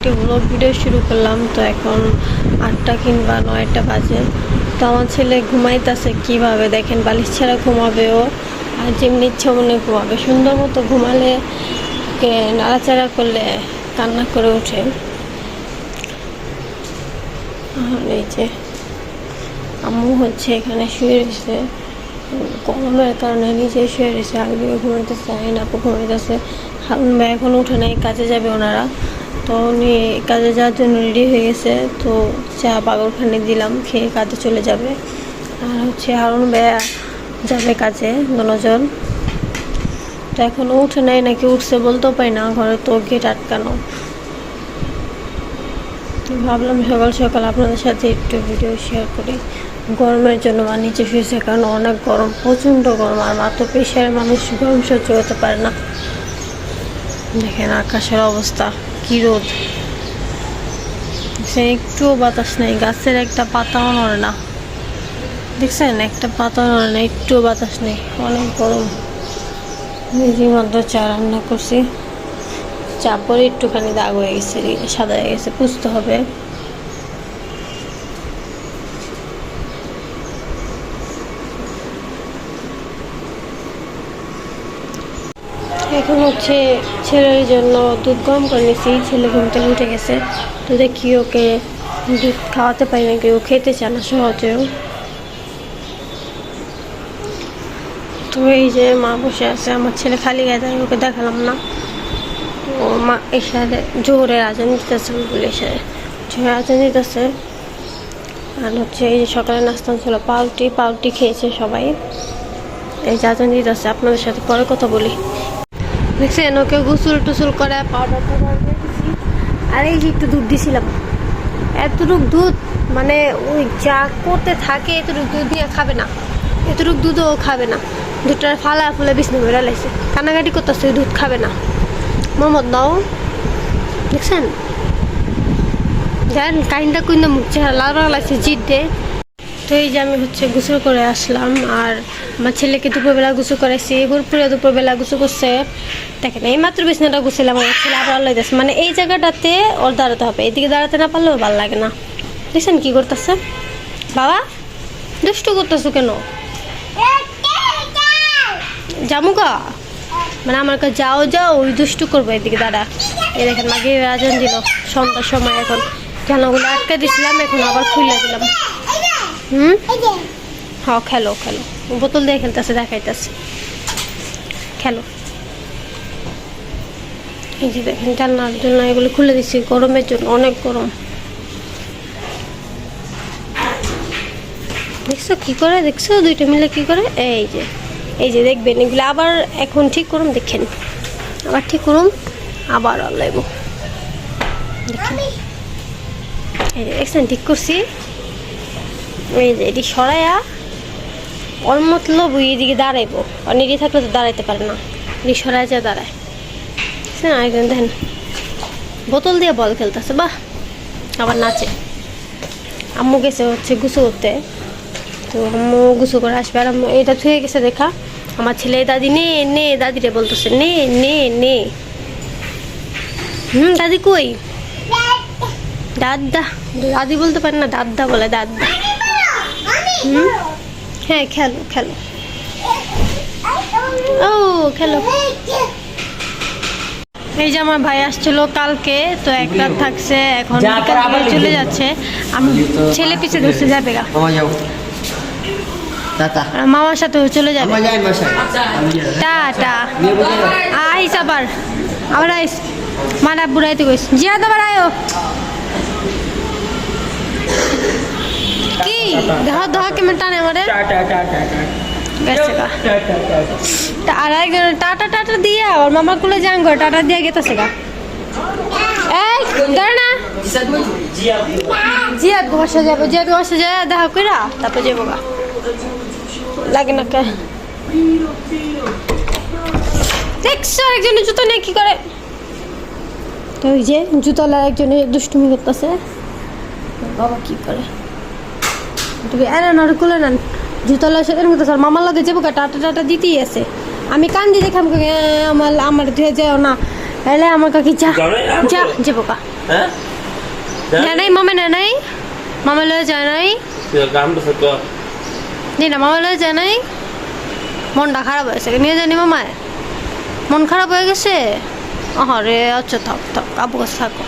থেকে blog video শুরু করলাম। তো এখন 8টা কিংবা 9টা বাজে। তো আমার ছেলে ঘুমাইতেছে কীভাবে দেখেন, বালিশ ছাড়া ঘুমাবেও আর যেমনি ইচ্ছা মনে ঘুমাবে। সুন্দর মতো ঘুমালে নাড়াচাড়া করলে কান্না করে ওঠে। আর এই যে আম্মু হচ্ছে এখানে শুয়ে রয়েছে, গরমের কারণে নিচে শুয়ে রয়েছে। আগে ঘুমাইতেছে, আপু ঘুমাইতেছে। হারুন ভাই এখন উঠে নাই, কাজে যাবে ওনারা। তো উনি কাজে যাওয়ার জন্য রেডি হয়ে গেছে। তো চা পাগলখানে দিলাম, খেয়ে কাজে চলে যাবে। আর হচ্ছে হারুন ভাই যাবে কাজে, দুজন। তো এখনও উঠে নাই, নাকি উঠছে বলতেও পারি না, ঘরে তো গেট আটকানো। ভাবলাম সকাল সকাল আপনাদের সাথে একটু ভিডিও শেয়ার করি। গরমের জন্য মা নিচে শুয়েছে, কারণ অনেক গরম, প্রচণ্ড গরম। আর মা তো প্রেশারের মানুষ, গরম সহ্য করতে পারে না। দেখেন আকাশের অবস্থা, কি রোদ, সে একটুও বাতাস নেই, গাছের একটা পাতাও নড়ে না। দেখছেন, একটা পাতাও নড়ে না, একটুও বাতাস নেই, অনেক গরম। নিজের মধ্যে চা রান্না করছি, চা পরে একটুখানি দাগ হয়ে গেছে, সাদা হয়ে গেছে, পুষতে হবে। এখন হচ্ছে ছেলের জন্য দুধ গরম করে নিয়েছি। ছেলে ঘুম থেকে উঠে গেছে, তো দেখি ওকে দুধ খাওয়াতে পারি নাকি, ও খেতে চায় না সহজেও। তো এই যে মা বসে আছে, আমার ছেলে খালি গায়ে দাঁড়িয়ে, ওকে দেখালাম না। তো মা এসে জোরে আজান দিতেছে, বলে এসে জোরে আজান দিতেছে। আর হচ্ছে এই যে সকালে নাস্তা ছিল পাউরুটি খেয়েছে সবাই। এই যে আজান দিতেছে, আপনাদের সাথে পরে কথা বলি। দেখছেন, ওকে গোসল টুসুল করে পাউডার দিয়েছি। আর এই যে একটু দুধ দিছিলাম, এতটুক দুধ, মানে ওই যা করতে থাকে এতটুক দুধ নিয়ে খাবে না, এতটুক দুধও খাবে না। দুধটা ফালা ফুলে বিছনা বেড়া লাগছে, কান্নাকাটি করতেছে, দুধ খাবে না। মোহাম্মদ নাও, দেখছেন জানেন কাহিনটা কুইন্দা মুখ চেহারা লাল লাগছে জিদ দে। তো এই যে আমি হচ্ছে গোসল করে আসলাম, আর আমার ছেলেকে দুপুরবেলা গোসল করাইছি, দুপুরবেলা গোসল করছে। দেখেন এই মাত্র বিছনাটা গুছিলাম, আমার ছেলে আবার আল্লাহ দিয়েছে, মানে এই জায়গাটাতে ওর দাঁড়াতে হবে, এদিকে দাঁড়াতে না পারলেও ভালো লাগে না। দেখছেন কি করতেছে বাবা, দুষ্টু করতেছো কেন? জামুকা, মানে আমার কাছে যাও ওই দুষ্টু করবো, এদিকে দাঁড়া। এই দেখেন মাগে আজান দিল সন্ধ্যার সময়, এখন জানাগুলো আটকে দিছিলাম, এখন আবার খুলে দিলাম। হ্যাঁ খেলো, বোতল দিয়ে খেলতেছে, দেখাইতেছে, খেলো। এই যে দেখেন জানলার জন্য এগুলো খুলে দিচ্ছি, গরমের জন্য, অনেক গরম। দেখছো কি করে, দেখছো দুইটা মিলে কি করে। এই যে দেখবেন এগুলো আবার এখন ঠিক করুন, দেখেন আবার ঠিক করুন, আবার লাগব, দেখেন এই যে দেখছেন ঠিক করছি। এই যে এটি সরাইয়া ওর মতলব এদিকে দাঁড়াইবো, আর নিডি থাকলে তো দাঁড়াইতে পারে না, এটি সরাই যা দাঁড়ায়। একজন দেখেন বোতল দিয়ে বল খেলতেছে, বাহ, আবার নাচে। আম্মু গেছে হচ্ছে গুছু করতে, তো আম্মু গুছু করে আসবে। আর আম্মু এটা থুয়ে গেছে দেখা, আমার ছেলে দাদি নে দাদিরে বলতেছে নে। দাদি কই? দাদি বলতে পারে না, দাদা বলে, দাদা। হ্যাঁ খেলো ও খেলো। এই যে আমার ভাই আসছিল কালকে, তো এক রাত থাকছে, এখন বিকাল চলে যাচ্ছে। আমি ছেলে পিছে ধরতে যাবে গা, মামার সাথে চলে যাবে। টাটা আইস, আবার আইস, মারা বুড়াইতে কইস, জিয়াদ আবার আয়ো। কি ধর কেমন টানে আমারে, আর একজন টাটা দিয়ে আমার মামা কুলে যান ঘর, টাটা দিয়ে গেতেছে গা। এই ধর না, জিয়াদ বাসা যাবো, দেখা কইরা তারপর যাবো গা, লাগে না কে। দেখছো একজনের জুতো নিয়ে কি করে, তো ওই যে জুতোলা একজনের দুষ্টুমি করতেছে, বাবা কি করে, তুমি এর কুলে নেন জুতোলা এরকম করতেছে। আর মামার লগে যাবো গা, টাটা দিতেই আছে। আমি কান দিয়ে দেখাম, আমার ধুয়ে যাও না, এলে আমার কাকি যা যাবো গা। হ্যাঁ যায় নাই মামা নেয় নাই মামা লয়ে যায় নাই গামটা সত্য না মামা লয়ে যায় নাই মনটা খারাপ হয়েছে নিয়ে জানি মামায় মন খারাপ হয়ে গেছে আরে আচ্ছা থাক থাক আব্বু কাছে থাকো